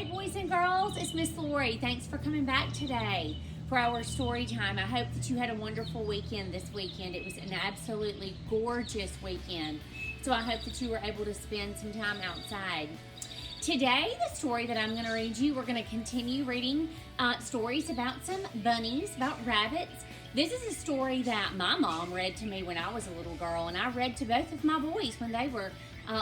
Hey boys and girls, it's Miss Lori. Thanks for coming back today for our story time. I hope that you had a wonderful weekend this weekend. It was an absolutely gorgeous weekend. So I hope that you were able to spend some time outside. Today, the story that I'm going to read you, we're going to continue reading stories about some bunnies, about rabbits. This is a story that my mom read to me when I was a little girl, and I read to both of my boys when they were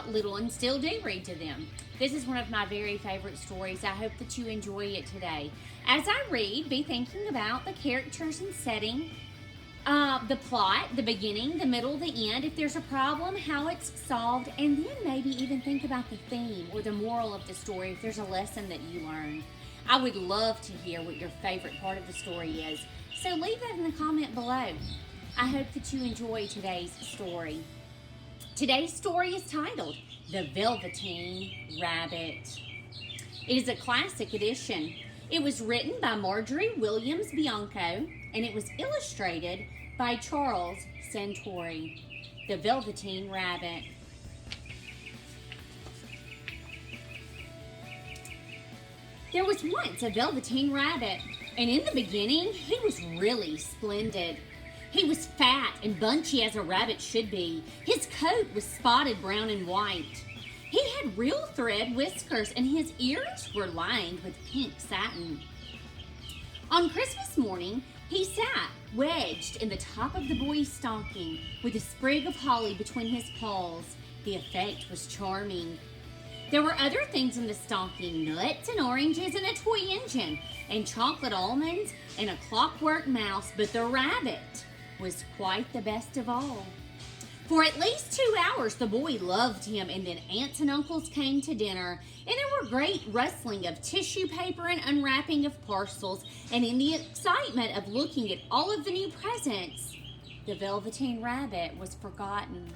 little and still do read to them. This is one of my very favorite stories. I hope that you enjoy it today. As I read, be thinking about the characters and setting, the plot, the beginning, the middle, the end, if there's a problem, how it's solved, and then maybe even think about the theme or the moral of the story if there's a lesson that you learned. I would love to hear what your favorite part of the story is, so leave that in the comment below. I hope that you enjoy today's story. Today's story is titled The Velveteen Rabbit. It is a classic edition. It was written by Marjorie Williams Bianco, and it was illustrated by Charles Santori. The Velveteen Rabbit. There was once a Velveteen Rabbit, and in the beginning, he was really splendid. He was fat and bunchy as a rabbit should be. His coat was spotted brown and white. He had real thread whiskers, and his ears were lined with pink satin. On Christmas morning, he sat wedged in the top of the boy's stocking with a sprig of holly between his paws. The effect was charming. There were other things in the stocking, nuts and oranges and a toy engine and chocolate almonds and a clockwork mouse, but the rabbit was quite the best of all. For at least 2 hours, the boy loved him, and then aunts and uncles came to dinner, and there were great rustling of tissue paper and unwrapping of parcels, and in the excitement of looking at all of the new presents, the Velveteen Rabbit was forgotten.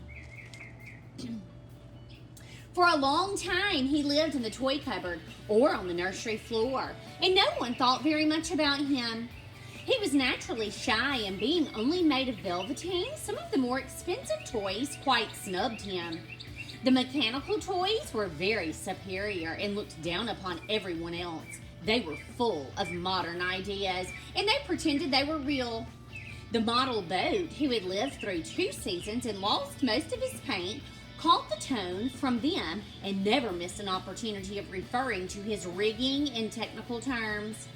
For a long time, he lived in the toy cupboard or on the nursery floor, and no one thought very much about him. He was naturally shy, and being only made of velveteen, some of the more expensive toys quite snubbed him. The mechanical toys were very superior and looked down upon everyone else. They were full of modern ideas, and they pretended they were real. The model boat, who had lived through 2 seasons and lost most of his paint, caught the tone from them and never missed an opportunity of referring to his rigging in technical terms.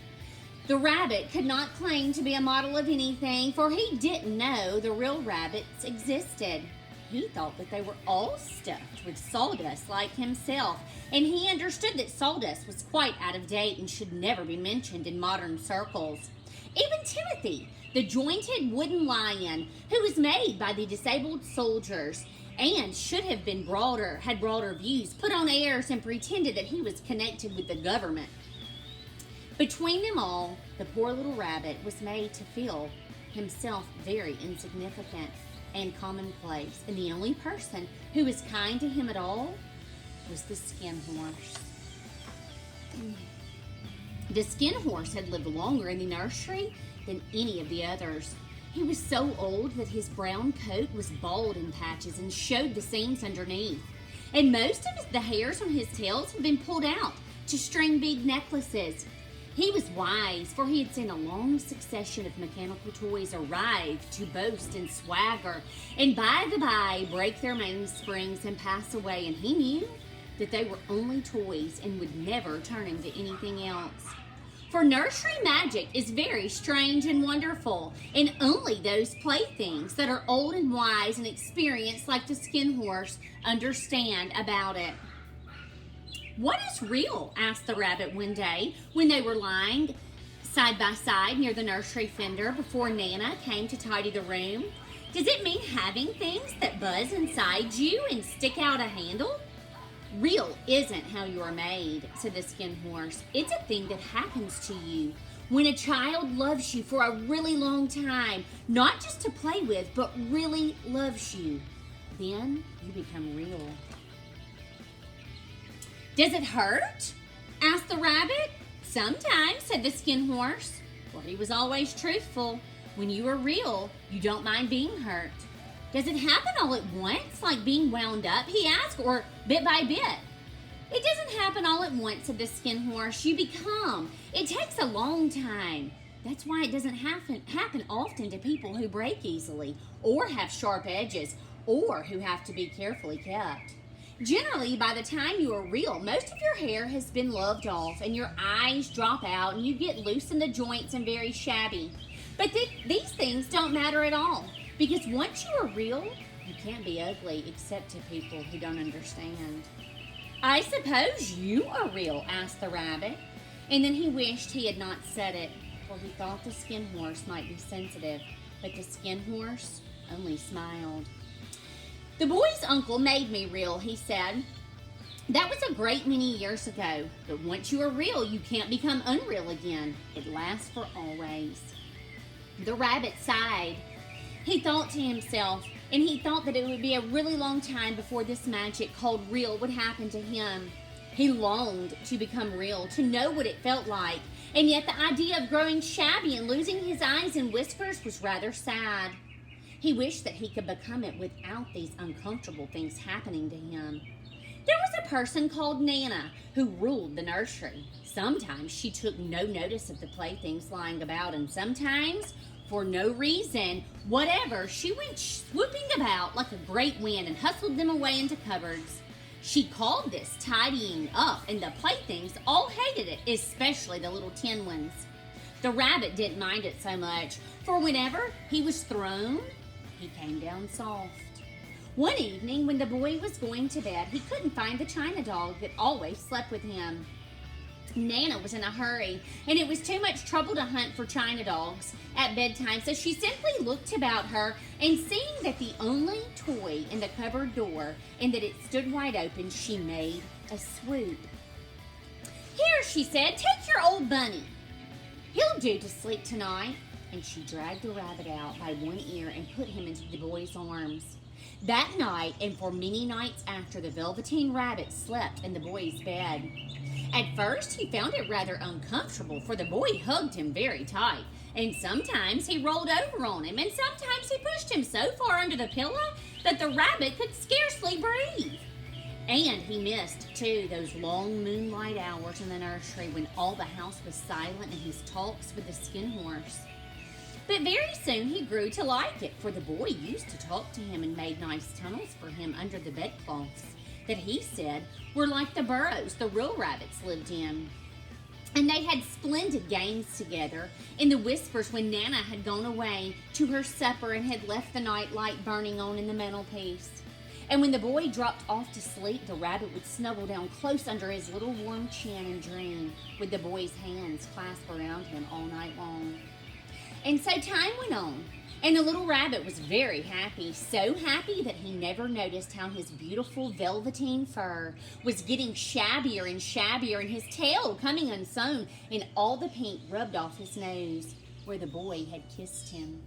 The rabbit could not claim to be a model of anything, for he didn't know the real rabbits existed. He thought that they were all stuffed with sawdust like himself, and he understood that sawdust was quite out of date and should never be mentioned in modern circles. Even Timothy, the jointed wooden lion, who was made by the disabled soldiers and should have been had broader views, put on airs and pretended that he was connected with the government. Between them all, the poor little rabbit was made to feel himself very insignificant and commonplace, and the only person who was kind to him at all was the skin horse. The skin horse had lived longer in the nursery than any of the others. He was so old that his brown coat was bald in patches and showed the seams underneath, and most of the hairs on his tails had been pulled out to string bead necklaces. He was wise, for he had seen a long succession of mechanical toys arrive to boast and swagger, and by the by break their mainsprings and pass away, and he knew that they were only toys and would never turn into anything else. For nursery magic is very strange and wonderful, and only those playthings that are old and wise and experienced like the skin horse understand about it. "What is real?" asked the rabbit one day when they were lying side by side near the nursery fender before Nana came to tidy the room. "Does it mean having things that buzz inside you and stick out a handle?" "Real isn't how you are made," said the skin horse. "It's a thing that happens to you when a child loves you for a really long time, not just to play with, but really loves you. Then you become real." "Does it hurt?" asked the rabbit. "Sometimes," said the skin horse, for he was always truthful. "When you are real, you don't mind being hurt." "Does it happen all at once, like being wound up?" he asked, "or bit by bit?" "It doesn't happen all at once," said the Skin Horse. "You become. It takes a long time. That's why it doesn't happen often to people who break easily, or have sharp edges, or who have to be carefully kept. Generally, by the time you are real, most of your hair has been loved off, and your eyes drop out, and you get loose in the joints and very shabby. But these things don't matter at all, because once you are real, you can't be ugly except to people who don't understand." "I suppose you are real?" asked the rabbit. And then he wished he had not said it, for he thought the Skin Horse might be sensitive, but the Skin Horse only smiled. "The boy's uncle made me real," he said. "That was a great many years ago, but once you are real, you can't become unreal again. It lasts for always." The rabbit sighed. He thought to himself, and he thought that it would be a really long time before this magic called real would happen to him. He longed to become real, to know what it felt like, and yet the idea of growing shabby and losing his eyes and whiskers was rather sad. He wished that he could become it without these uncomfortable things happening to him. There was a person called Nana who ruled the nursery. Sometimes she took no notice of the playthings lying about, and sometimes, for no reason whatever, she went swooping about like a great wind and hustled them away into cupboards. She called this tidying up, and the playthings all hated it, especially the little tin ones. The rabbit didn't mind it so much, for whenever he was thrown, he came down soft. One evening, when the boy was going to bed, he couldn't find the china dog that always slept with him. Nana was in a hurry, and it was too much trouble to hunt for china dogs at bedtime, so she simply looked about her, and seeing that the only toy in the cupboard door and that it stood wide open, she made a swoop. "Here," she said, "take your old bunny. He'll do to sleep tonight." And she dragged the rabbit out by one ear and put him into the boy's arms. That night, and for many nights after, the Velveteen Rabbit slept in the boy's bed. At first, he found it rather uncomfortable, for the boy hugged him very tight, and sometimes he rolled over on him, and sometimes he pushed him so far under the pillow that the rabbit could scarcely breathe. And he missed, too, those long moonlight hours in the nursery when all the house was silent and his talks with the Skin Horse. But very soon he grew to like it, for the boy used to talk to him and made nice tunnels for him under the bedcloths that he said were like the burrows the real rabbits lived in. And they had splendid games together in the whispers when Nana had gone away to her supper and had left the night light burning on in the mantelpiece. And when the boy dropped off to sleep, the rabbit would snuggle down close under his little warm chin and dream, with the boy's hands clasped around him all night long. And so time went on, and the little rabbit was very happy, so happy that he never noticed how his beautiful velveteen fur was getting shabbier and shabbier, and his tail coming unsewn, and all the paint rubbed off his nose where the boy had kissed him.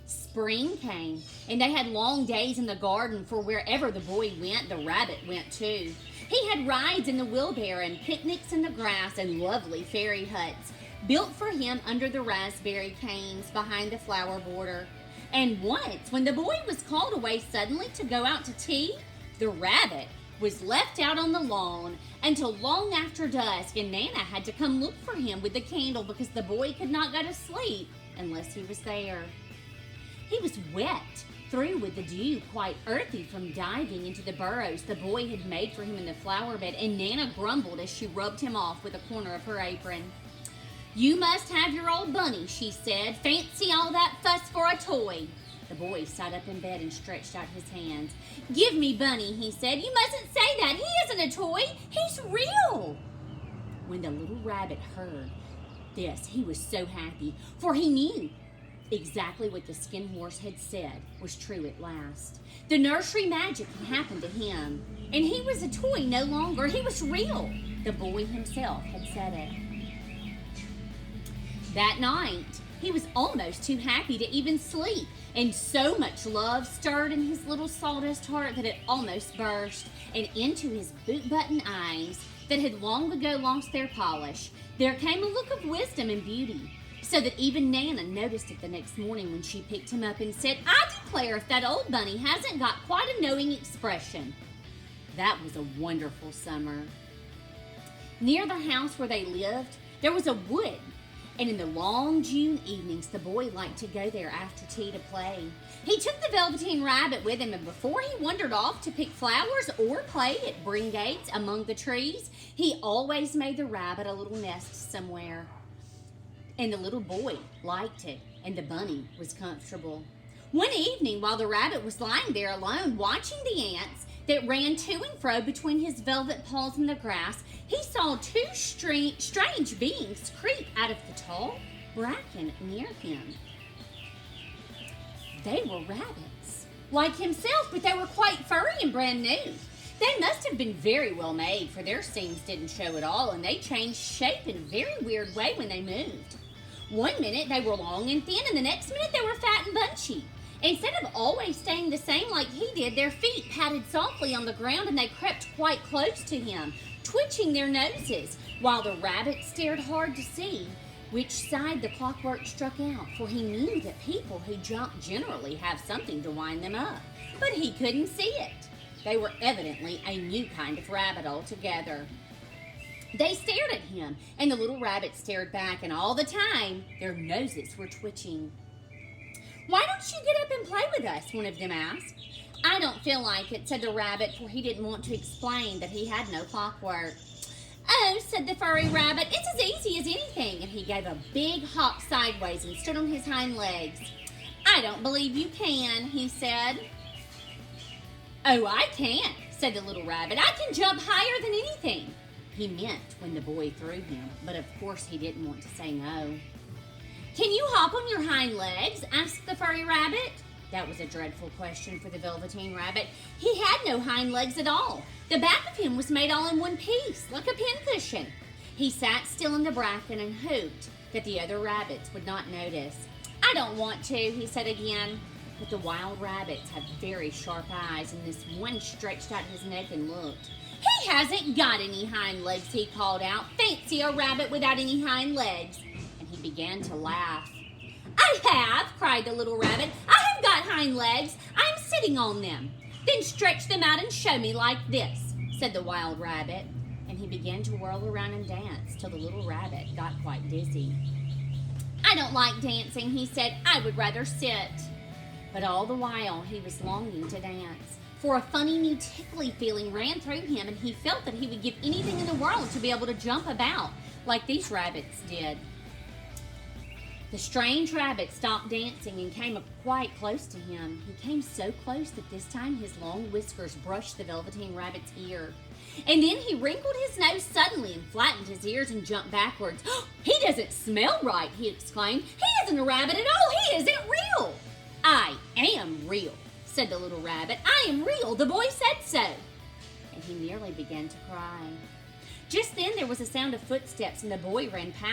Spring came, and they had long days in the garden, for wherever the boy went, the rabbit went too. He had rides in the wheelbarrow and picnics in the grass and lovely fairy huts built for him under the raspberry canes behind the flower border. And once, when the boy was called away suddenly to go out to tea, the rabbit was left out on the lawn until long after dusk, and Nana had to come look for him with the candle because the boy could not go to sleep unless he was there. He was wet through with the dew, quite earthy from diving into the burrows the boy had made for him in the flower bed, and Nana grumbled as she rubbed him off with a corner of her apron. "You must have your old bunny," she said. "Fancy all that fuss for a toy." The boy sat up in bed and stretched out his hands. "Give me Bunny," he said. "You mustn't say that. He isn't a toy. He's real." When the little rabbit heard this, he was so happy, for he knew exactly what the Skin Horse had said was true at last. The nursery magic had happened to him, and he was a toy no longer. He was real. The boy himself had said it. That night, he was almost too happy to even sleep, and so much love stirred in his little sawdust heart that it almost burst, and into his boot-button eyes that had long ago lost their polish, there came a look of wisdom and beauty, so that even Nana noticed it the next morning when she picked him up and said, "I declare if that old bunny hasn't got quite a knowing expression." That was a wonderful summer. Near the house where they lived, there was a wood, and in the long June evenings, the boy liked to go there after tea to play. He took the Velveteen Rabbit with him, and before he wandered off to pick flowers or play at Bring Gates among the trees, he always made the rabbit a little nest somewhere. And the little boy liked it, and the bunny was comfortable. One evening, while the rabbit was lying there alone watching the ants that ran to and fro between his velvet paws in the grass, he saw two strange beings creep out of the tall bracken near him. They were rabbits, like himself, but they were quite furry and brand new. They must have been very well made, for their seams didn't show at all, and they changed shape in a very weird way when they moved. One minute they were long and thin, and the next minute they were fat and bunchy. Instead of always staying the same like he did, their feet patted softly on the ground and they crept quite close to him, twitching their noses, while the rabbit stared hard to see which side the clockwork struck out, for he knew that people who jump generally have something to wind them up. But he couldn't see it. They were evidently a new kind of rabbit altogether. They stared at him, and the little rabbit stared back, and all the time their noses were twitching. "Why don't you get up and play with us?" one of them asked. "I don't feel like it," said the rabbit, for he didn't want to explain that he had no clockwork. "Oh," said the furry rabbit, "it's as easy as anything," and he gave a big hop sideways and stood on his hind legs. "I don't believe you can," he said. "Oh, I can," said the little rabbit. "I can jump higher than anything." He meant when the boy threw him, but of course he didn't want to say no. "Can you hop on your hind legs?" asked the furry rabbit. That was a dreadful question for the Velveteen Rabbit. He had no hind legs at all. The back of him was made all in one piece, like a pincushion. He sat still in the bracken and hoped that the other rabbits would not notice. "I don't want to," he said again. But the wild rabbits have very sharp eyes, and this one stretched out his neck and looked. "He hasn't got any hind legs," he called out. "Fancy a rabbit without any hind legs." And he began to laugh. "I have," cried the little rabbit. "I have got hind legs. I'm sitting on them." "Then stretch them out and show me like this," said the wild rabbit. And he began to whirl around and dance till the little rabbit got quite dizzy. "I don't like dancing," he said. "I would rather sit." But all the while he was longing to dance, for a funny new tickly feeling ran through him, and he felt that he would give anything in the world to be able to jump about like these rabbits did. The strange rabbit stopped dancing and came up quite close to him. He came so close that this time his long whiskers brushed the Velveteen Rabbit's ear. And then he wrinkled his nose suddenly and flattened his ears and jumped backwards. "He doesn't smell right," he exclaimed. "He isn't a rabbit at all. He isn't real." "I am real," said the little rabbit. "I am real. The boy said so." And he nearly began to cry. Just then there was a sound of footsteps, and the boy ran past